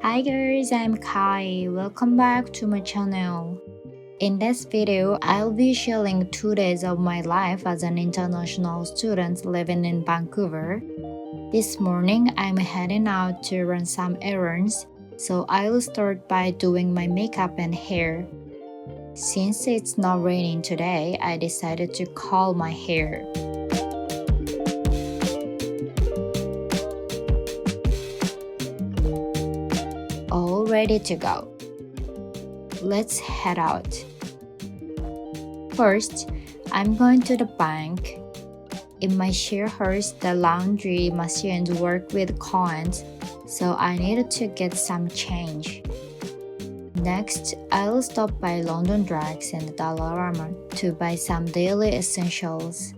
Hi guys, I'm Kai. Welcome back to my channel. In this video, I'll be sharing 2 days of my life as an international student living in Vancouver. This morning, I'm heading out to run some errands, so I'll start by doing my makeup and hair. Since it's not raining today, I decided to curl my hair. All ready to go. Let's head out. First, I'm going to the bank. In my share house, the laundry machines work with coins, so I needed to get some change. Next, I'll stop by London Drugs and Dollarama to buy some daily essentials.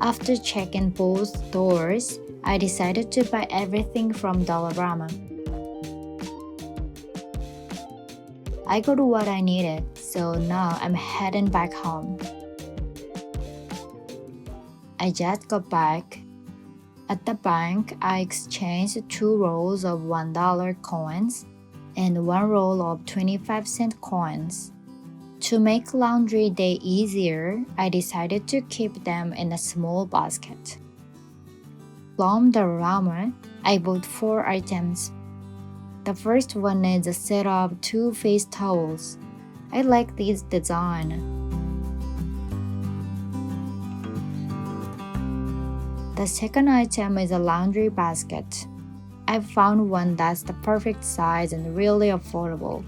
After checking both stores, I decided to buy everything from Dollarama. I got what I needed, so now I'm heading back home. I just got back. At the bank, I exchanged 2 rolls of $1 coins and 1 roll of 25-cent coins. To make laundry day easier, I decided to keep them in a small basket. From Dollarama, I bought 4 items. The first one is a set of 2 face towels. I like this design. The second item is a laundry basket. I found one that's the perfect size and really affordable.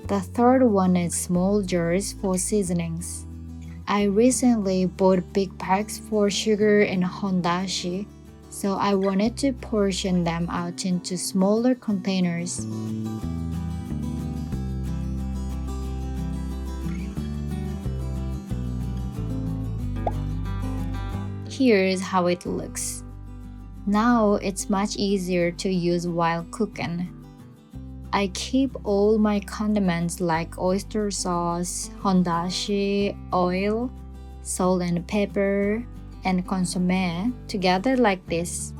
The third one is small jars for seasonings. I recently bought big packs for sugar and hondashi, so I wanted to portion them out into smaller containers. Here's how it looks. Now it's much easier to use while cooking. I keep all my condiments like oyster sauce, hondashi, oil, salt and pepper, and consomme together like this.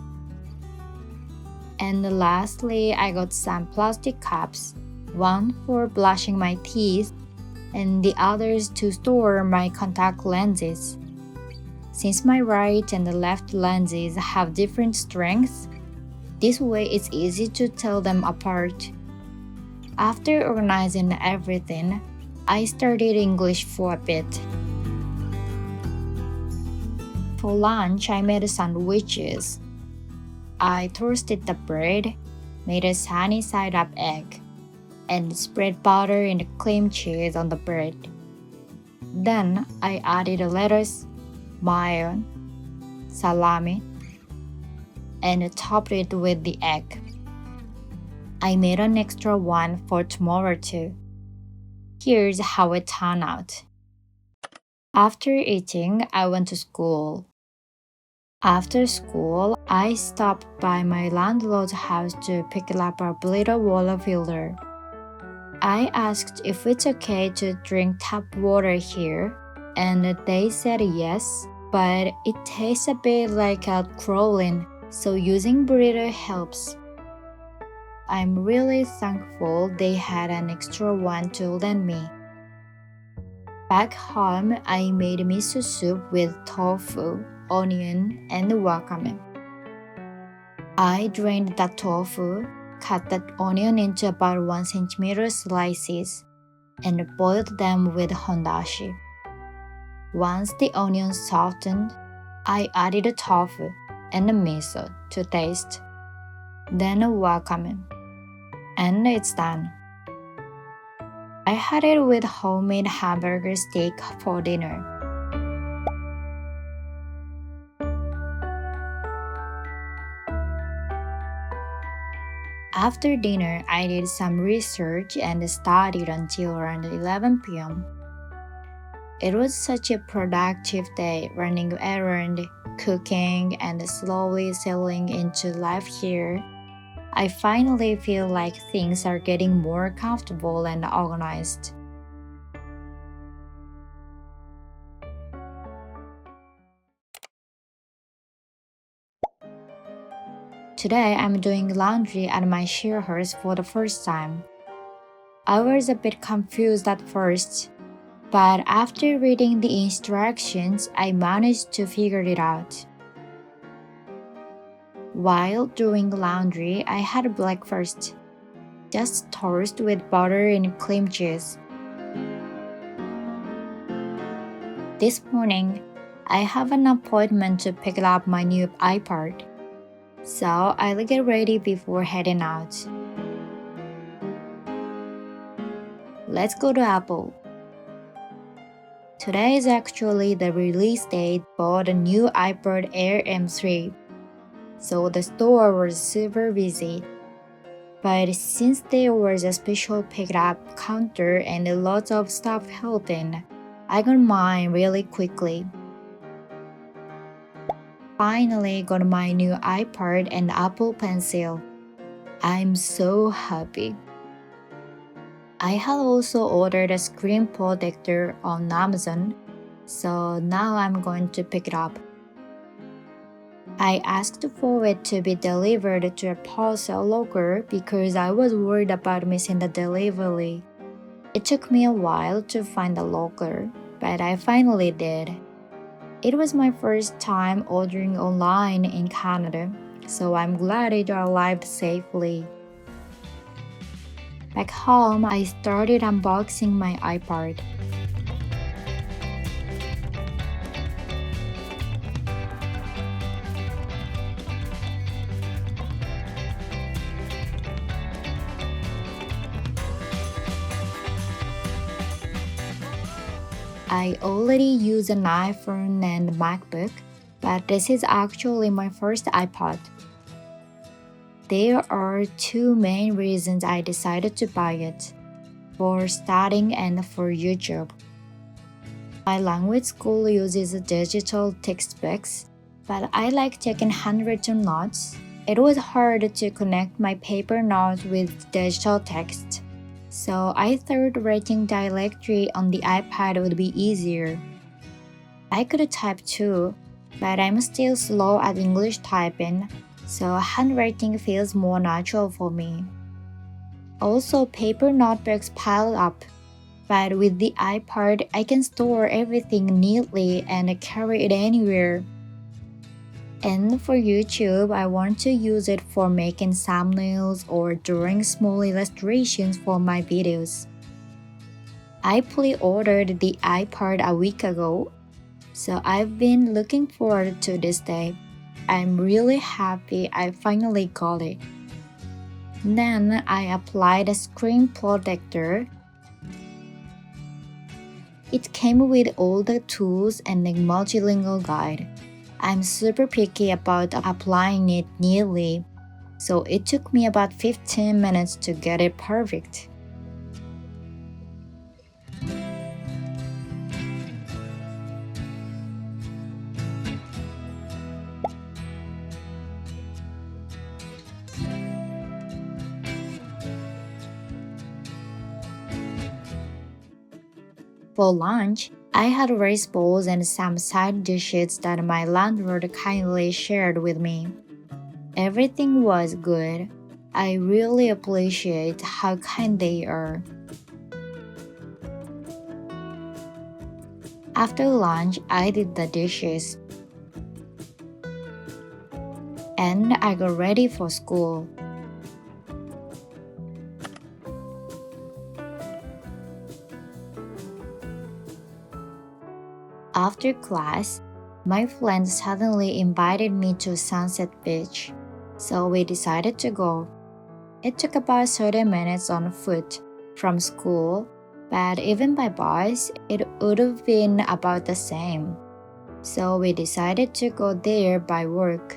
And lastly, I got some plastic cups, one for brushing my teeth and the others to store my contact lenses. Since my right and the left lenses have different strengths, this way it's easy to tell them apart. After organizing everything, I studied English for a bit. For lunch, I made sandwiches. I toasted the bread, made a sunny side up egg, and spread butter and cream cheese on the bread. Then I added lettuce, mayo, salami, and topped it with the egg. I made an extra one for tomorrow too. Here's how it turned out. After eating, I went to school. After school, I stopped by my landlord's house to pick up a little water filter. I asked if it's okay to drink tap water here, and they said yes, but it tastes a bit like a chlorine, so using burrito helps. I'm really thankful they had an extra one to lend me. Back home, I made miso soup with tofu, onion, and wakame. I drained the tofu, cut the onion into about 1 centimeter slices, and boiled them with hondashi. Once the onions softened, I added the tofu and the miso to taste, then wakame, and it's done. I had it with homemade hamburger steak for dinner. After dinner, I did some research and studied until around 11 p.m. It was such a productive day running errands, cooking, and slowly settling into life here. I finally feel like things are getting more comfortable and organized. Today I'm doing laundry at my share house for the first time. I was a bit confused at first, but after reading the instructions, I managed to figure it out. While doing laundry, I had breakfast, just toast with butter and cream cheese. This morning, I have an appointment to pick up my new iPad, so I'll get ready before heading out. Let's go to Apple. Today is actually the release date for the new iPad Air M3, so the store was super busy. But since there was a special pick-up counter and lots of stuff held in, I got mine really quickly. Finally got my new iPad and Apple Pencil. I'm so happy. I had also ordered a screen protector on Amazon, so now I'm going to pick it up. I asked for it to be delivered to a parcel locker because I was worried about missing the delivery. It took me a while to find the locker, but I finally did. It was my first time ordering online in Canada, so I'm glad it arrived safely. Back home, I started unboxing my iPad. I already use an iPhone and MacBook, but this is actually my first iPad. There are two main reasons I decided to buy it: for studying and for YouTube. My language school uses digital textbooks, but I like taking handwritten notes. It was hard to connect my paper notes with digital text, so I thought writing directly on the iPad would be easier. I could type too, but I'm still slow at English typing, so handwriting feels more natural for me. Also, paper notebooks pile up, but with the iPad, I can store everything neatly and carry it anywhere. And for YouTube, I want to use it for making thumbnails or drawing small illustrations for my videos. I pre-ordered the iPad a week ago, so I've been looking forward to this day. I'm really happy I finally got it. Then I applied a screen protector. It came with all the tools and a multilingual guide. I'm super picky about applying it neatly, so it took me about 15 minutes to get it perfect. For lunch, I had rice bowls and some side dishes that my landlord kindly shared with me. Everything was good. I really appreciate how kind they are. After lunch, I did the dishes, and I got ready for school. After class, my friend suddenly invited me to Sunset Beach, so we decided to go. It took about 30 minutes on foot from school, but even by bus, it would have been about the same. So we decided to go there by walk.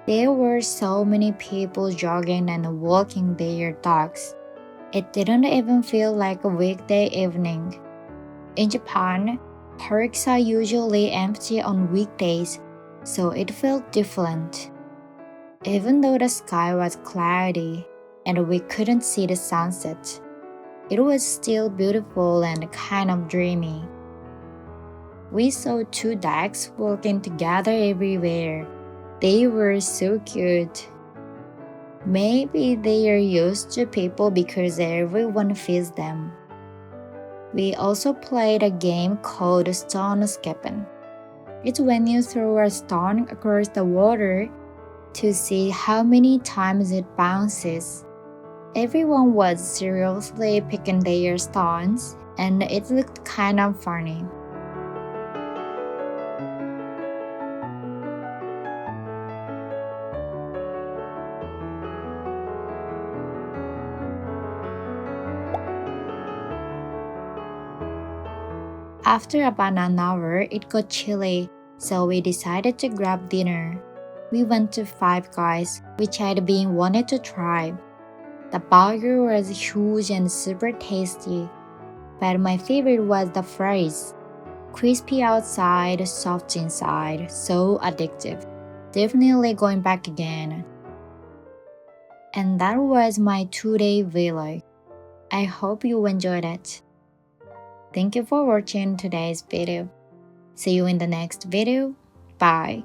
There were so many people jogging and walking their dogs. It didn't even feel like a weekday evening. In Japan, parks are usually empty on weekdays, so it felt different. Even though the sky was cloudy and we couldn't see the sunset, it was still beautiful and kind of dreamy. We saw two ducks walking together everywhere. They were so cute. Maybe they are used to people because everyone feeds them. We also played a game called stone skipping. It's when you throw a stone across the water to see how many times it bounces. Everyone was seriously picking their stones, and it looked kind of funny. After about an hour, it got chilly, so we decided to grab dinner. We went to Five Guys, which I'd been wanting to try. The burger was huge and super tasty, but my favorite was the fries. Crispy outside, soft inside, so addictive. Definitely going back again. And that was my 2-day vlog. I hope you enjoyed it. Thank you for watching today's video. See you in the next video. Bye.